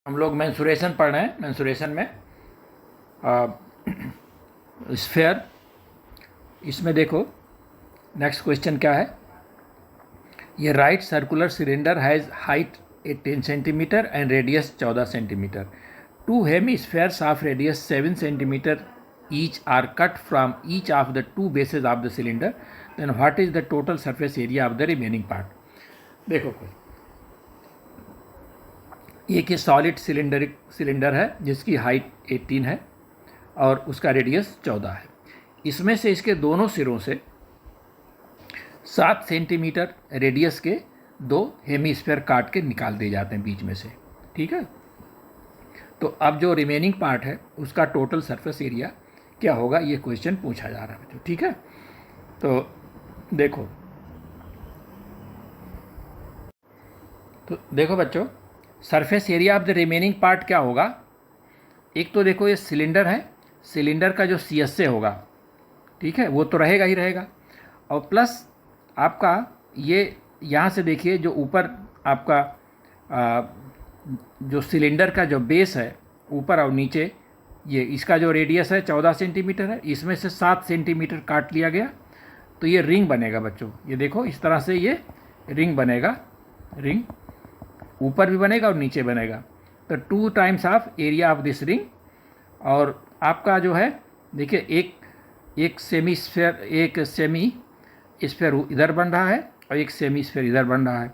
हम लोग मेंसुरेशन पढ़ रहे हैं। मेंसुरेशन में स्फेयर, इसमें देखो नेक्स्ट क्वेश्चन क्या है। ये right circular cylinder has height 10 centimetre and radius 14 centimetre. Two hemispheres of radius 7 centimetre each are cut from each of the two bases of the cylinder, then what is the total surface area of the remaining part? देखो एक ये solid cylinder है जिसकी height 18 है और उसका radius 14 है। इसमें से इसके दोनों सिरों से 7 सेंटीमीटर रेडियस के दो हेमीस्फेयर काट के निकाल दिए जाते हैं बीच में से, ठीक है। तो अब जो रिमेनिंग पार्ट है उसका टोटल सरफेस एरिया क्या होगा, ये क्वेश्चन पूछा जा रहा है बच्चों, ठीक है। तो देखो बच्चों, surface area of the remaining part क्या होगा। एक तो देखो ये सिलेंडर है, सिलेंडर का जो CSA होगा, ठीक है, वो तो रहेगा ही रहेगा, और प्लस आपका ये यहाँ से देखिए जो ऊपर आपका जो सिलेंडर का जो बेस है ऊपर और नीचे, ये इसका जो रेडियस है 14 सेंटीमीटर है, इसमें से 7 सेंटीमीटर काट लिया गया तो ये रिंग बनेगा बच्चों। ये देखो इस तरह से ये रिंग बनेगा, रिंग ऊपर भी बनेगा और नीचे बनेगा। तो 2 times of area of this ring. और आपका जो है देखिए एक सेमी स्फेयर इधर बन रहा है और एक सेमी स्फेयर इधर बन रहा है।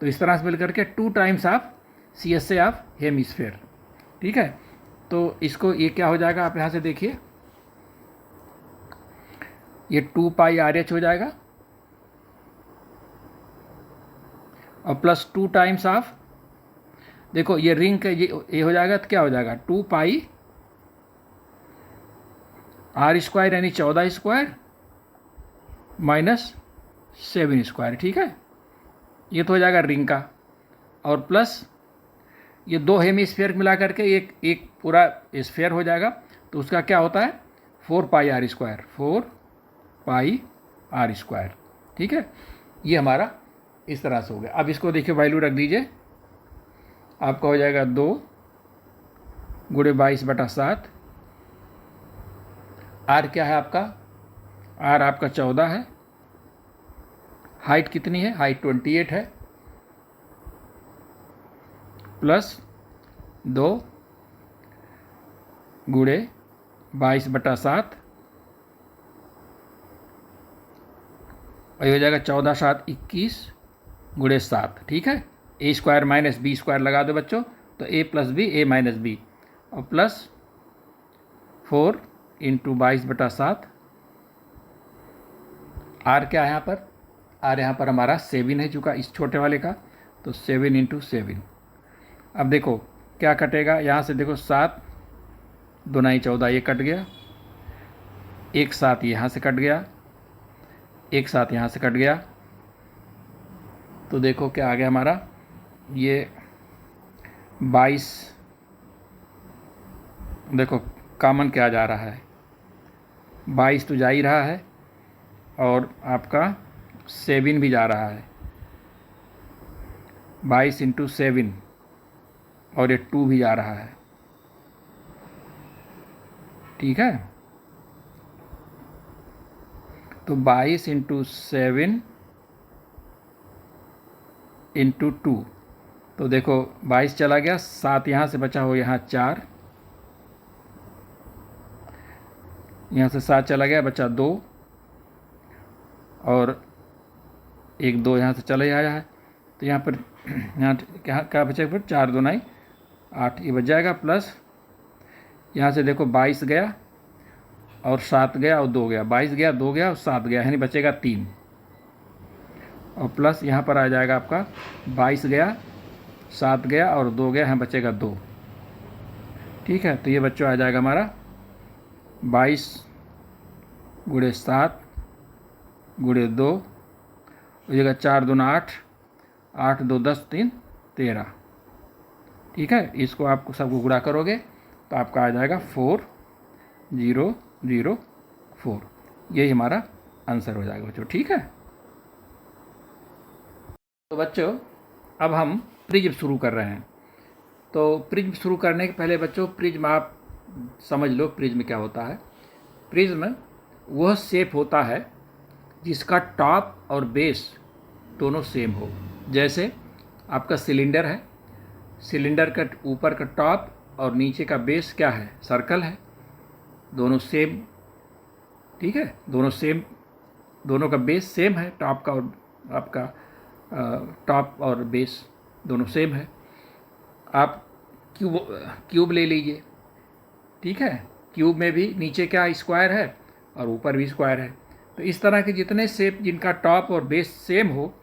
तो इस तरह से मिल करके 2 times of CSA of hemisphere, ठीक है। तो इसको ये क्या हो जाएगा, आप यहाँ से देखिए, ये 2 पाई RH हो जाएगा और प्लस 2 टाइम्स ऑफ, देखो ये रिंग का ये हो जाएगा तो क्या हो जाएगा 2 पाई R स्क्वायर यानी 14 स्क्वायर माइनस 7 स्क्वायर, ठीक है। ये तो हो जाएगा रिंग का, और प्लस ये दो हेमीस्फेयर मिला करके एक पूरा स्फेयर हो जाएगा। तो उसका क्या होता है 4 पाई R स्क्वायर, 4 पाई R स्क्वायर, ठीक है। ये हमारा इस तरह से हो गया। अब इसको देखिए वैल्यू रख दीजिए, आपका हो जाएगा 2 गुणे 22/7। R क्या है आपका, R आपका 14 है, हाइट कितनी है, हाइट 28 है, प्लस 2 गुणे 22/7, और ये हो जाएगा 14 7 21 गुणे 7, ठीक है। A square minus B square लगा दो बच्चों, तो A plus B A minus B, और प्लस 4 इंटू 22/7। R क्या है यहाँ पर, R यहाँ पर हमारा 7 है चूँकि इस छोटे वाले का, तो 7 इंटू 7। अब देखो क्या कटेगा, यहाँ से देखो 7 2 14, ये कट गया, एक 7 यहाँ से कट गया, एक 7 यहाँ से कट गया। तो देखो क्या आ गया हमारा, ये 22, देखो कॉमन क्या जा रहा है, 22 तो जा ही रहा है, और आपका 7 भी जा रहा है, 22 इंटू 7, और ये 2 भी जा रहा है, ठीक है। तो 22 इंटू 7 इंटू 2, तो देखो 22 चला गया, 7 यहाँ से बचा हो, यहाँ 4, यहाँ से 7 चला गया, बचा 2, और एक 2 यहाँ से चला ही आया है। तो यहाँ पर यहाँ क्या बचेगा फिर, 4 2 8, ये बच जाएगा, प्लस यहाँ से देखो 22 गया और 7 गया और 2 गया, 22 गया 2 गया और 7 गया, यानी बचेगा 3, और प्लस यहाँ पर आ जाएगा आपका 22 गया 7 गया और 2 गया, यहाँ बचेगा 2, ठीक है। तो ये बच्चों आ जाएगा हमारा 22 गुणे 7 गुणे 2 हो जाएगा, 4 2 8, 8 2 10 3 13, ठीक है। इसको आपको सबको गुणा करोगे तो आपका आ जाएगा 4004, यही हमारा आंसर हो जाएगा बच्चों, ठीक है। तो बच्चों अब हम प्रिज्म शुरू कर रहे हैं। तो प्रिज्म शुरू करने के पहले बच्चों, प्रिज्म आप समझ लो प्रिज्म क्या होता है। प्रिज्म वह शेप होता है जिसका टॉप और बेस दोनों सेम हो। जैसे आपका सिलेंडर है, सिलेंडर का ऊपर का टॉप और नीचे का बेस क्या है, सर्कल है, दोनों सेम, ठीक है, दोनों सेम, दोनों का बेस सेम है, टॉप का और आपका टॉप और बेस दोनों सेम है। आप क्यूब ले लीजिए, ठीक है, क्यूब में भी नीचे क्या स्क्वायर है और ऊपर भी स्क्वायर है। तो इस तरह के जितने शेप जिनका टॉप और बेस सेम हो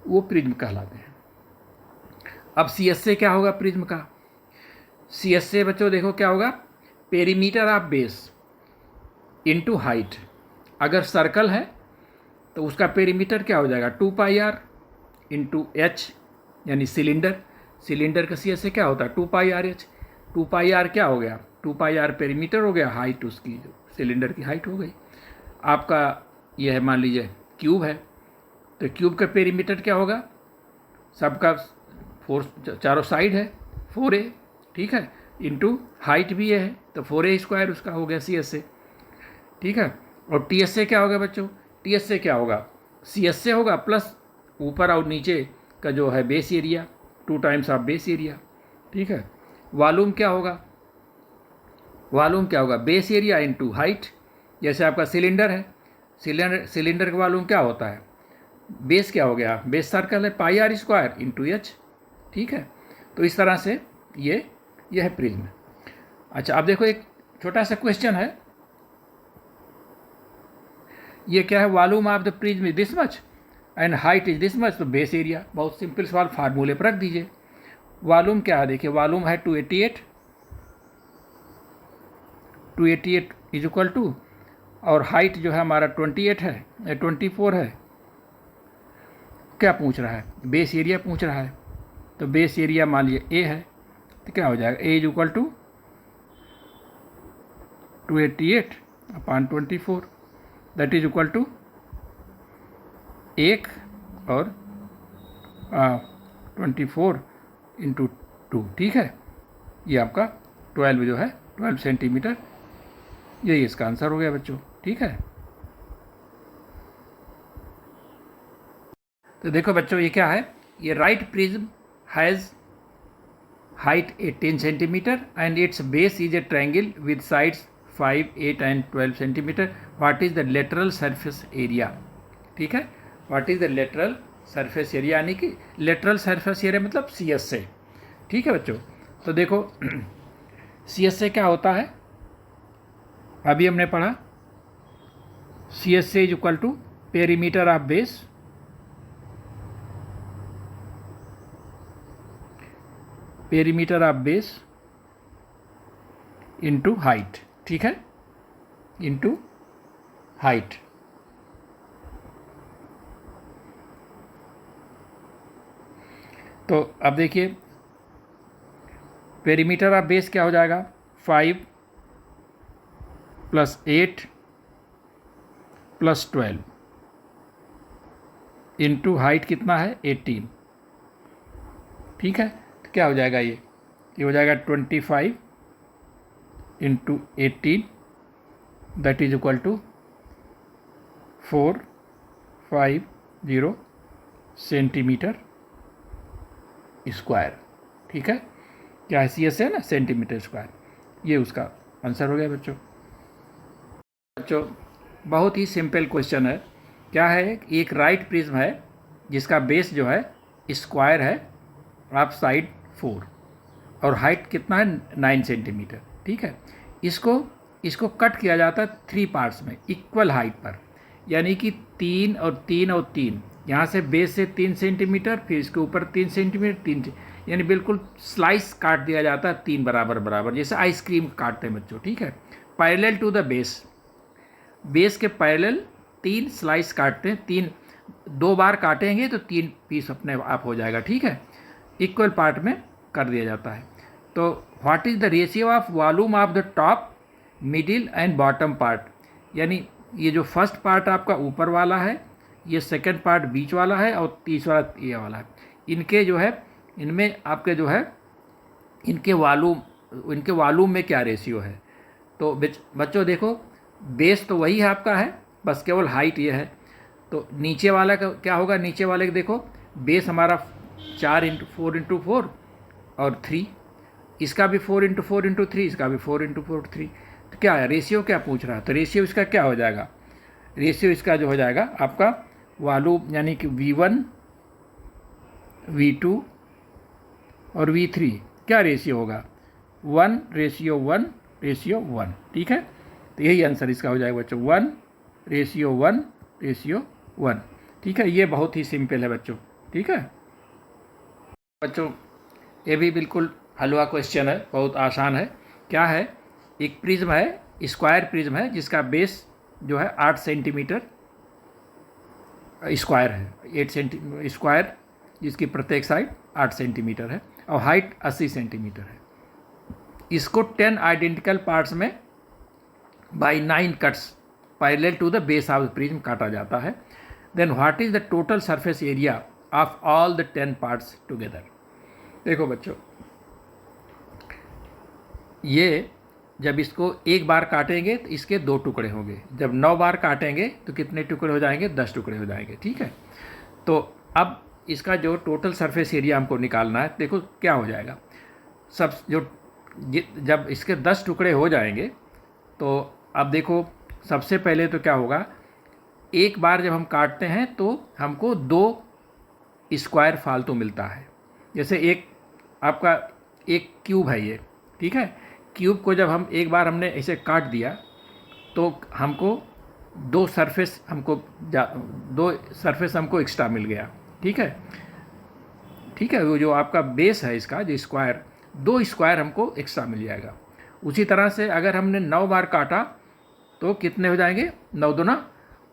वो प्रिज्म कहलाते हैं। अब सी एस ए क्या होगा प्रिज्म का? सी एस ए बच्चों देखो क्या होगा, perimeter of base into height. अगर सर्कल है तो उसका पेरीमीटर क्या हो जाएगा, 2πr इंटू एच, यानी सिलेंडर, सिलेंडर का सी एस ए क्या होता है 2πrh। 2πr क्या हो गया, 2πr पेरीमीटर हो गया, हाइट उसकी सिलेंडर की हाइट हो गई। आपका यह है मान लीजिए क्यूब है, तो क्यूब का पेरीमीटर क्या होगा, सबका 4 चारों साइड है 4a, ठीक है, इंटू हाइट भी ये है तो 4a स्क्वायर उसका हो गया सी एस ए, ठीक है। और टी एस ए क्या होगा बच्चों, टी एस ए क्या होगा, सी एस ए होगा प्लस ऊपर और नीचे का जो है base area, 2 times of base area, ठीक है। वॉल्यूम क्या होगा, वॉल्यूम क्या होगा, बेस एरिया इंटू हाइट। जैसे आपका सिलेंडर है, सिलेंडर का वॉल्यूम क्या होता है, बेस क्या हो गया, बेस सर्कल है, πr स्क्वायर इंटू एच, ठीक है। तो इस तरह से ये है प्रिज्म। अच्छा अब देखो एक छोटा सा क्वेश्चन है, ये क्या है, volume of the prism is this much and height is this much, तो बेस एरिया, बहुत सिंपल सवाल, फार्मूले पर रख दीजिए। वॉल्यूम क्या है, देखिए वॉल्यूम है 288 इज इक्वल टू, और हाइट जो है हमारा 28 है, 24 है। क्या पूछ रहा है, बेस एरिया पूछ रहा है, तो बेस एरिया मान लीजिए ए है, तो क्या हो जाएगा, A is equal to 288/24, that is equal to 1 और 24 इंटू 2, ठीक है। ये आपका 12 जो है 12 सेंटीमीटर, यही इसका आंसर हो गया बच्चों, ठीक है। तो देखो बच्चों ये क्या है, ये right prism has height 18 centimeter and its base is a triangle with sides 5, 8 and 12 centimeter. What is the lateral surface area? ठीक है, what is the lateral surface area, यानी कि lateral surface area मतलब सी एस ए, ठीक है बच्चों। तो देखो सी एस ए क्या होता है, अभी हमने पढ़ा, C S A is equal to perimeter of base into height, ठीक है, इंटू हाइट। तो अब देखिए पेरीमीटर ऑफ बेस क्या हो जाएगा, 5 + 8 + 12 इंटू हाइट कितना है 18, ठीक है। तो क्या हो जाएगा, ये हो जाएगा 25 into 18, that is equal to 450 centimetre square, ठीक है। क्या है सी एस है ना, सेंटीमीटर स्क्वायर, ये उसका आंसर हो गया बच्चों। बहुत ही सिंपल क्वेश्चन है, क्या है, एक राइट प्रिज्म है जिसका बेस जो है स्क्वायर है ऑफ साइड 4 और हाइट कितना है 9 सेंटीमीटर, ठीक है। इसको कट किया जाता है 3 पार्ट्स में इक्वल हाइट पर, यानी कि 3 और 3 और 3, यहाँ से बेस से 3 सेंटीमीटर, फिर इसके ऊपर 3 सेंटीमीटर, 3, यानी बिल्कुल स्लाइस काट दिया जाता है 3 बराबर, जैसे आइसक्रीम काटते हैं बच्चों, ठीक है। पैरेलल टू द बेस के पैरेलल 3 स्लाइस काटते हैं, 2 बार काटेंगे तो 3 पीस अपने आप हो जाएगा, ठीक है। इक्वल पार्ट में कर दिया जाता है। तो what is the ratio of volume of the top, middle and bottom part, यानी ये जो फर्स्ट पार्ट आपका ऊपर वाला है, ये सेकंड पार्ट बीच वाला है और तीसरा ये वाला है, इनके जो है, इनमें आपके जो है इनके वॉल्यूम में क्या रेशियो है। तो बच्चों देखो, बेस तो वही है आपका है, बस केवल हाइट ये है। तो नीचे वाला का क्या होगा, नीचे वाले का देखो, बेस हमारा 4 × 4 और 3, इसका भी 4 × 4 × 3, इसका भी 4 × 4 3। तो क्या है रेशियो, क्या पूछ रहा है, तो रेशियो इसका क्या हो जाएगा, रेशियो इसका जो हो जाएगा आपका वॉल्यूम यानी कि V1 V2 और V3 क्या रेशियो होगा, 1:1:1। ठीक है, तो यही आंसर इसका हो जाएगा बच्चों, 1:1:1। ठीक है, ये बहुत ही सिंपल है बच्चों। ठीक है बच्चों, ये भी बिल्कुल हलवा क्वेश्चन है, बहुत आसान है। क्या है, एक प्रिज्म है, स्क्वायर प्रिज्म है, जिसका बेस जो है 8 सेंटीमीटर स्क्वायर है, 8 सेंटी स्क्वायर, जिसकी प्रत्येक साइड 8 सेंटीमीटर है और हाइट 80 सेंटीमीटर है। इसको 10 आइडेंटिकल पार्ट्स में by 9 cuts parallel to the base of the prism काटा जाता है। Then what is the total surface area of all the 10 parts together. देखो बच्चों, ये जब इसको एक बार काटेंगे तो इसके 2 टुकड़े होंगे, जब 9 बार काटेंगे तो कितने टुकड़े हो जाएंगे, 10 टुकड़े हो जाएंगे। ठीक है, तो अब इसका जो टोटल सरफेस एरिया हमको निकालना है, देखो क्या हो जाएगा, जब इसके 10 टुकड़े हो जाएंगे तो अब देखो सबसे पहले तो क्या होगा, एक बार जब हम काटते हैं तो हमको 2 स्क्वायर फालतू मिलता है। जैसे एक आपका एक क्यूब है ये, ठीक है, क्यूब को जब हम एक बार हमने ऐसे काट दिया तो हमको 2 सरफेस हमको एक्स्ट्रा मिल गया। ठीक है, वो जो आपका बेस है इसका जो स्क्वायर, 2 स्क्वायर हमको एक्स्ट्रा मिल जाएगा। उसी तरह से अगर हमने 9 बार काटा तो कितने हो जाएंगे, 9 दूना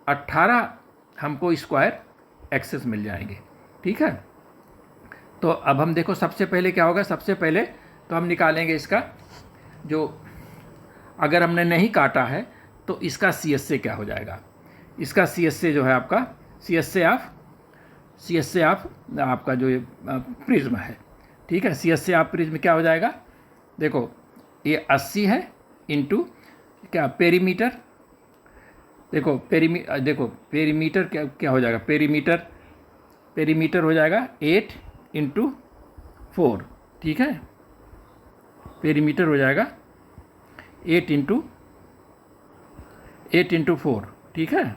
18 हमको स्क्वायर एक्सेस मिल जाएंगे। ठीक है, तो अब हम देखो सबसे पहले क्या होगा, सबसे पहले तो हम निकालेंगे इसका जो, अगर हमने नहीं काटा है तो इसका CSA क्या हो जाएगा, इसका CSA जो है आपका CSA ऑफ आपका जो ये प्रिज्म है। ठीक है, CSA ऑफ प्रिज्म क्या हो जाएगा, देखो ये 80 है इंटू क्या पेरीमीटर, देखो पेरीमीटर क्या हो जाएगा, पेरीमीटर हो जाएगा 8 × 4। ठीक है, पेरीमीटर हो जाएगा 8 × 4। ठीक है,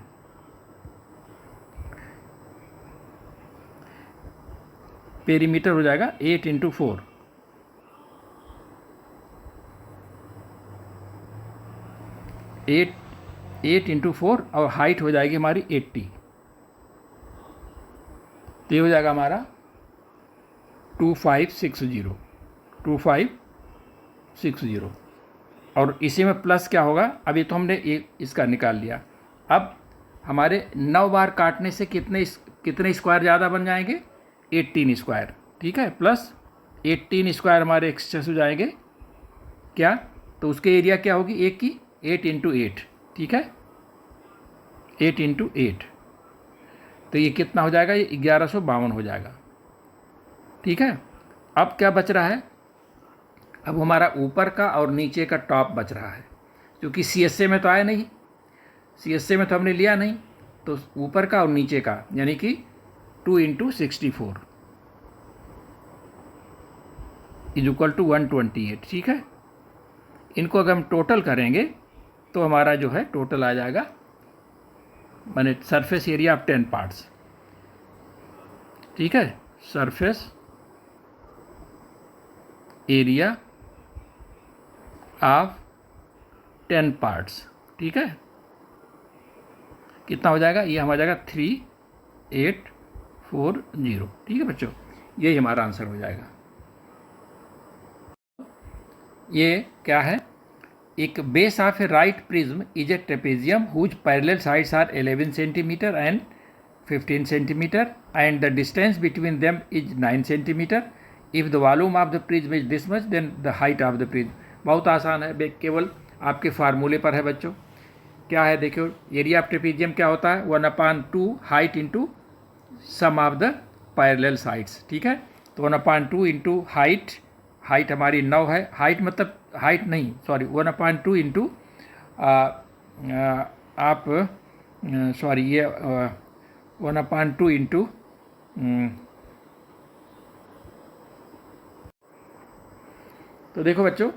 पेरीमीटर हो जाएगा 8 × 4। 8 × 4 और हाइट हो जाएगी हमारी 80। तो ये हो जाएगा हमारा 2560 और इसी में प्लस क्या होगा, अभी तो हमने एक इसका निकाल लिया। अब हमारे 9 बार काटने से कितने स्क्वायर ज़्यादा बन जाएंगे, 18 स्क्वायर। ठीक है, प्लस 18 स्क्वायर हमारे एक्सेस हो जाएंगे क्या, तो उसके एरिया क्या होगी, एक की 8 × 8। ठीक है, 8 × 8, तो ये कितना हो जाएगा, ये 1152 हो जाएगा। ठीक है, अब क्या बच रहा है, अब हमारा ऊपर का और नीचे का टॉप बच रहा है, क्योंकि CSA में तो आया नहीं, CSA में तो हमने लिया नहीं, तो ऊपर का और नीचे का यानी कि 2 × 64 = 128। ठीक है, इनको अगर हम टोटल करेंगे तो हमारा जो है टोटल आ जाएगा, माने सरफेस एरिया ऑफ 10 पार्ट्स। ठीक है, सरफेस एरिया ऑफ 10 पार्ट्स। ठीक है, कितना हो जाएगा, ये हमारा जाएगा 3840। ठीक है बच्चों, यही हमारा आंसर हो जाएगा। ये क्या है, एक base of a right prism is a trapezium whose parallel sides are 11 centimetre and 15 centimetre and the distance between them is 9 centimeter. If the volume of the prism is this much, then the height of the prism. बहुत आसान है, केवल आपके फार्मूले पर है बच्चों। क्या है देखो, एरिया ऑफ ट्रेपेजियम क्या होता है, 1/2 height into sum of the parallel sides. ठीक है, तो 1/2 इंटू हाइट हाइट हमारी 9 है, हाइट मतलब हाइट नहीं, सॉरी 1/2 इंटू आप सॉरी ये 1/2 इंटू, तो देखो बच्चों,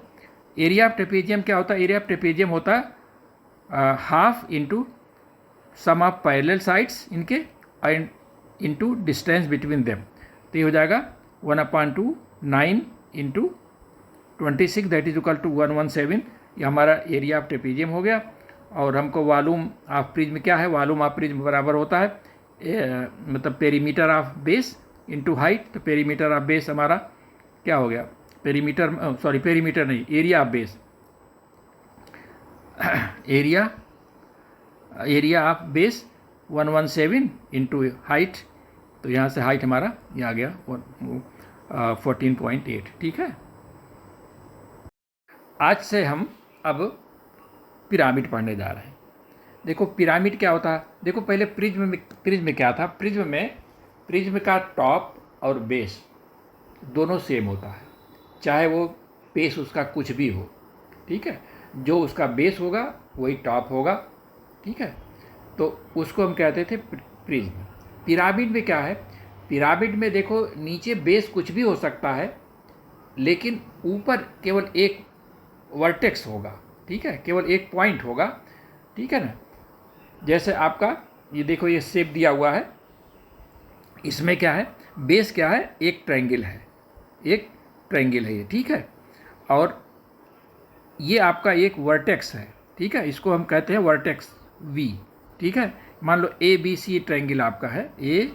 एरिया ऑफ ट्रेपेजियम क्या होता है? एरिया ऑफ ट्रेपेजियम होता है half into sum of parallel sides इनके and into distance between them. तो ये हो जाएगा 1/2 9 into 26, that is equal to 117। ये हमारा एरिया ऑफ ट्रेपेजियम हो गया। और हमको वॉल्यूम ऑफ प्रिज्म क्या है? वॉल्यूम ऑफ प्रिज्म बराबर होता है मतलब perimeter of base into height. तो पेरीमीटर ऑफ बेस हमारा क्या हो गया? पेरीमीटर, सॉरी पेरीमीटर नहीं, area of base, area of base 117 into height. तो यहाँ से हाइट हमारा ये आ गया 14.8। ठीक है, आज से हम अब पिरामिड पढ़ने जा रहे हैं। देखो पिरामिड क्या होता है? देखो पहले प्रिज्म क्या था? प्रिज्म का टॉप और बेस दोनों सेम होता है, चाहे वो बेस उसका कुछ भी हो। ठीक है, जो उसका बेस होगा वही टॉप होगा। ठीक है, तो उसको हम कहते थे प्रिज्म। पिरामिड में क्या है? पिरामिड में देखो नीचे बेस कुछ भी हो सकता है, लेकिन ऊपर केवल एक वर्टेक्स होगा। ठीक है, केवल एक पॉइंट होगा। ठीक है ना, जैसे आपका ये देखो ये शेप दिया हुआ है, इसमें क्या है? बेस क्या है? एक ट्रायंगल है, एक ट्रायंगल है ये। ठीक है, और ये आपका एक वर्टेक्स है। ठीक है, इसको हम कहते हैं वर्टेक्स वी। ठीक है, मान लो ए बी सी ट्रायंगल आपका है, ए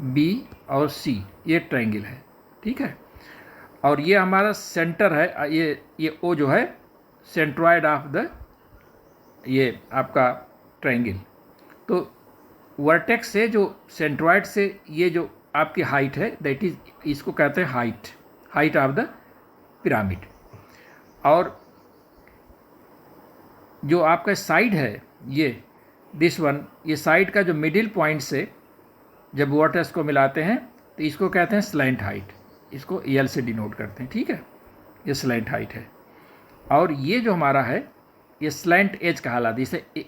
बी और सी ये ट्रायंगल है। ठीक है, और ये हमारा सेंटर है, ये ओ जो है सेंट्रॉयड ऑफ द ये आपका ट्रायंगल। तो वर्टेक्स से जो सेंट्रॉयड से ये जो आपकी हाइट है, दैट इज, इसको कहते हैं हाइट ऑफ द पिरामिड। और जो आपका साइड है ये दिस वन, ये साइड का जो मिडिल पॉइंट से जब वर्टेक्स को मिलाते हैं तो इसको कहते हैं स्लैंट हाइट, इसको एल से डिनोट करते हैं। ठीक है, ये स्लैंट हाइट है। और ये जो हमारा है ये स्लैंट एज कहलाता है। जैसे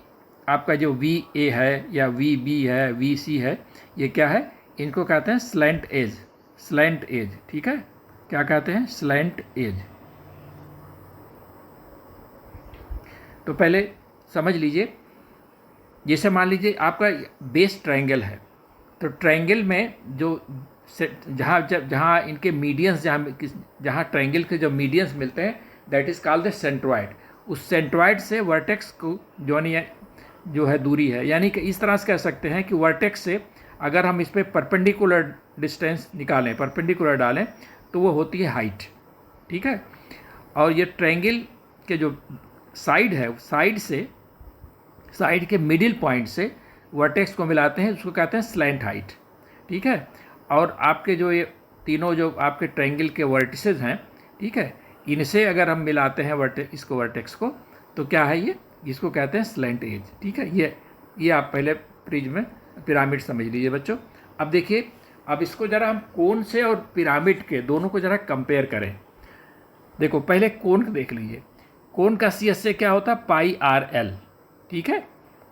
आपका जो वी ए है या वी बी है, वी सी है, ये क्या है? इनको कहते हैं स्लैंट एज, स्लैंट एज। ठीक है, क्या कहते हैं? Slant edge. तो पहले समझ लीजिए, जैसे मान लीजिए आपका बेस ट्रायंगल है, तो ट्रायंगल में जो जहाँ इनके मीडियंस, जहाँ ट्रायंगल के जो मीडियंस मिलते हैं, that is called the centroid. उस सेंट्रॉयड से वर्टेक्स को जो है दूरी है, यानी कि इस तरह से कह सकते हैं कि वर्टेक्स से अगर हम इस पर परपेंडिकुलर डिस्टेंस निकालें, परपेंडिकुलर डालें, तो वो होती है हाइट। ठीक है, और ये ट्रायंगल के जो साइड है, साइड के मिडिल पॉइंट से वर्टेक्स को मिलाते हैं, उसको कहते हैं स्लैंट हाइट। ठीक है, और आपके जो ये तीनों जो आपके ट्रायंगल के वर्टिसेस हैं, ठीक है, इनसे अगर हम मिलाते हैं वर्टेक्स को, तो क्या है ये? इसको कहते हैं स्लैंट एज। ठीक है, ये आप पहले प्रिज्म पिरामिड समझ लीजिए बच्चों। अब देखिए, अब इसको ज़रा हम कोन से और पिरामिड के दोनों को ज़रा कंपेयर करें। देखो पहले कोन को देख लीजिए। कोन का सी एस से क्या होता है? Pi R L. ठीक है,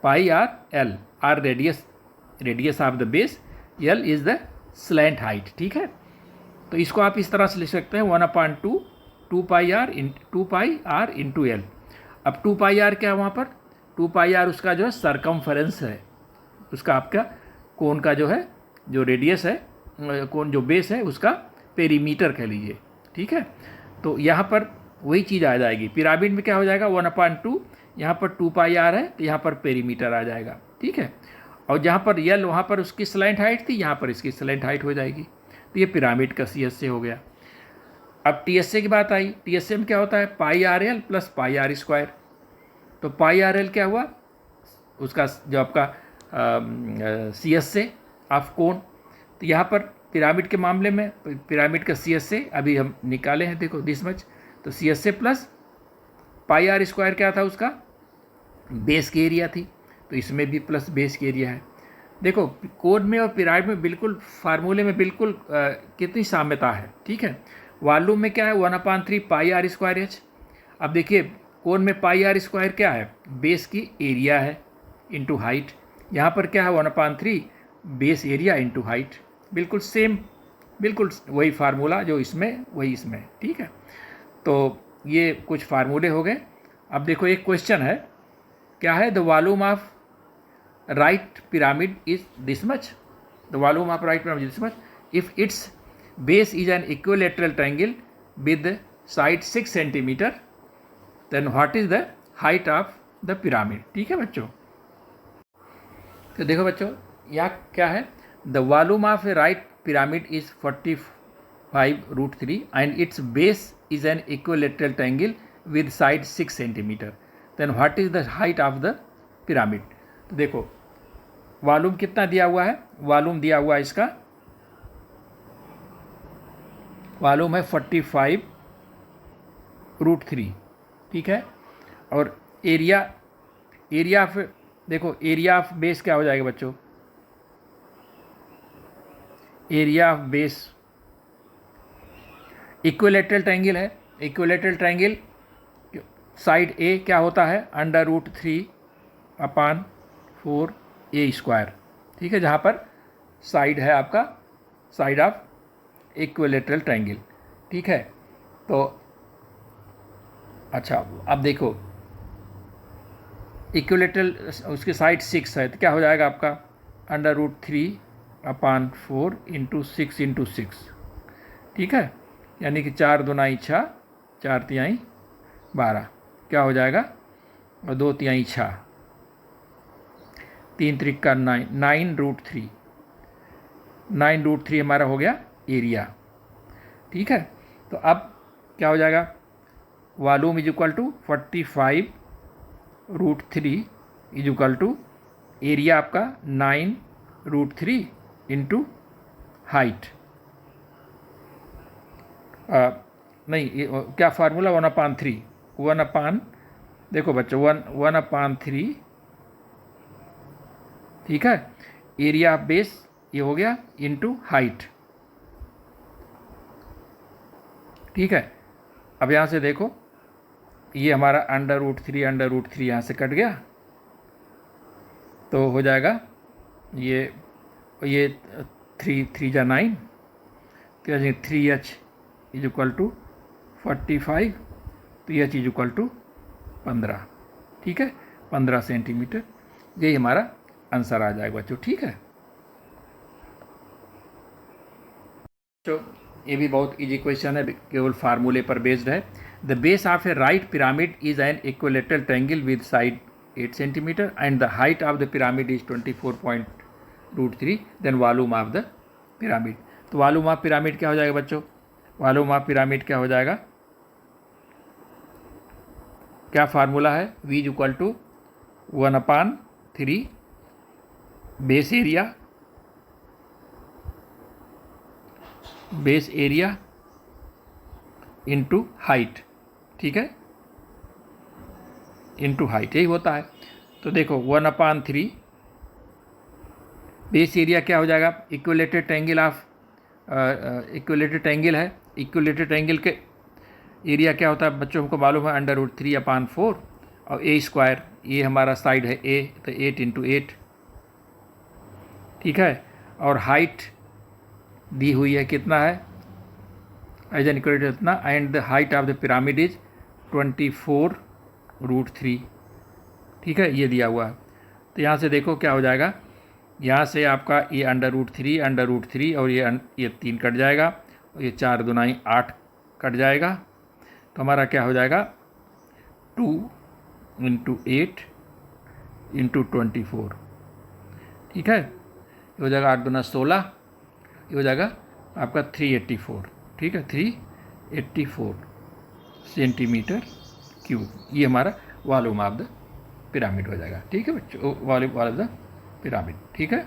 pi R L, R radius of the base, L is the slant height. ठीक है, तो इसको आप इस तरह से लिख सकते हैं 1/2 2 पाई आर इंटू एल। अब 2 पाई आर क्या है वहाँ पर? 2 पाई आर उसका जो है सरकमफेरेंस है, उसका आपका कोन का जो है, जो रेडियस है, कोन जो बेस है, उसका पेरीमीटर कह लीजिए। ठीक है, तो यहाँ पर वही चीज़ आ जाएगी। पिरामिड में क्या हो जाएगा? 1/2, यहाँ पर 2 पाई आर है, तो यहाँ पर पेरीमीटर आ जाएगा। ठीक है, और जहाँ पर एल वहाँ पर उसकी स्लैंट हाइट थी, यहाँ पर इसकी स्लैंट हाइट हो जाएगी। तो ये पिरामिड का सी एस से हो गया। अब टी एस ए की बात आई। टी एस ए में क्या होता है? Pi R L plus pi R square. तो पाई आर एल क्या हुआ? उसका जो आपका सी एस से ऑफ कोन। तो यहाँ पर पिरामिड के मामले में पिरामिड का सी एस से अभी हम निकाले हैं, देखो दिस मच। तो सी एस से प्लस पाई आर स्क्वायर क्या था? उसका बेस की एरिया थी, तो इसमें भी प्लस बेस की एरिया है। देखो कोन में और पिरामिड में बिल्कुल फार्मूले में बिल्कुल कितनी साम्यता है। ठीक है, वॉल्यूम में क्या है 1/3 पाई आर स्क्वायर एच। अब देखिए कोण में पाई आर स्क्वायर क्या है, बेस की एरिया है इंटू हाइट। यहाँ पर क्या है 1/3 बेस एरिया इंटू हाइट, बिल्कुल सेम, बिल्कुल वही फार्मूला जो इसमें वही इसमें, ठीक है। तो ये कुछ फार्मूले हो गए। अब देखो एक क्वेश्चन है, क्या है, the volume of right pyramid is this much, the volume of right pyramid is this much if its base is an equilateral triangle with side 6 centimetre, then what is the height of the pyramid. ठीक है बच्चों, तो देखो बच्चों यहाँ क्या है, the volume of a right pyramid is 45√3 and its base is an equilateral triangle with side 6 centimetre, then what is the height of the pyramid. तो देखो वॉल्यूम कितना दिया हुआ है, वॉल्यूम दिया हुआ है इसका, वॉल्यूम है 45√3, ठीक है। और एरिया ऑफ, देखो एरिया ऑफ बेस क्या हो जाएगा बच्चों, area of base, equilateral triangle है, इक्विलेटरल ट्रायंगल साइड ए क्या होता है √3/4 ठीक है, जहाँ पर साइड है आपका साइड ऑफ इक्विलेटरल ट्रायंगल, ठीक है। तो अच्छा अब देखो इक्विलेटरल उसकी साइड 6 है तो क्या हो जाएगा आपका √3/4 × 6 × 6, ठीक है, यानी कि 4 दूना 6, 4 तिहाई 12, क्या हो जाएगा, और 2 तिहाई 6, 3 त्रिका 9, 9√3, 9√3 हमारा हो गया एरिया, ठीक है। तो अब क्या हो जाएगा, volume is equal to 45√3 is equal to area आपका 9√3 इंटू हाइट, नहीं क्या फार्मूला 1/3, 1/, देखो बच्चों 1/3, ठीक है, एरिया ऑफ बेस ये हो गया इंटू हाइट, ठीक है। अब यहाँ से देखो ये हमारा √3 यहाँ से कट गया, तो हो जाएगा ये 3 जा 9, तो 3h इज इक्वल टू 45, तो h इज इक्वल टू 15, ठीक है, 15 सेंटीमीटर, यही हमारा आंसर आ जाएगा बच्चों, ठीक है। तो ये भी बहुत इजी क्वेश्चन है, केवल फार्मूले पर बेस्ड है। The base of a right pyramid is an equilateral triangle with side 8 centimetre and the height of the pyramid is 24.3, then volume of the pyramid. तो वॉल्यूम ऑफ पिरामिड क्या हो जाएगा बच्चों, वॉल्यूम ऑफ पिरामिड क्या हो जाएगा, क्या formula है, v is equal to 1/3 base area into height, ठीक है, इंटू हाइट, यही होता है। तो देखो 1/3 बेस एरिया क्या हो जाएगा, equilateral triangle of equilateral triangle है, इक्विलेटरल ट्रायंगल के एरिया क्या होता है बच्चों, हमको मालूम है √3/4, और a स्क्वायर ये हमारा साइड है a, तो 8 × 8, ठीक है। और हाइट दी हुई है कितना है, एज एन इक्विलेटरल इतना, and the height of the pyramid is 24√3, ठीक है, ये दिया हुआ है। तो यहाँ से देखो क्या हो जाएगा, यहाँ से आपका ये √3 और ये 3 कट जाएगा, और ये 4 दूनाई 8 कट जाएगा, तो हमारा क्या हो जाएगा 2 × 8 × 24, ठीक है, ये हो जाएगा 8 दूना 16, ये हो जाएगा आपका 384, ठीक है, 384 सेंटीमीटर क्यूब, ये हमारा वॉल्यूम ऑफ द पिरामिड हो जाएगा, ठीक है बच्चों, वॉल्यूम ऑफ द पिरामिड, ठीक है।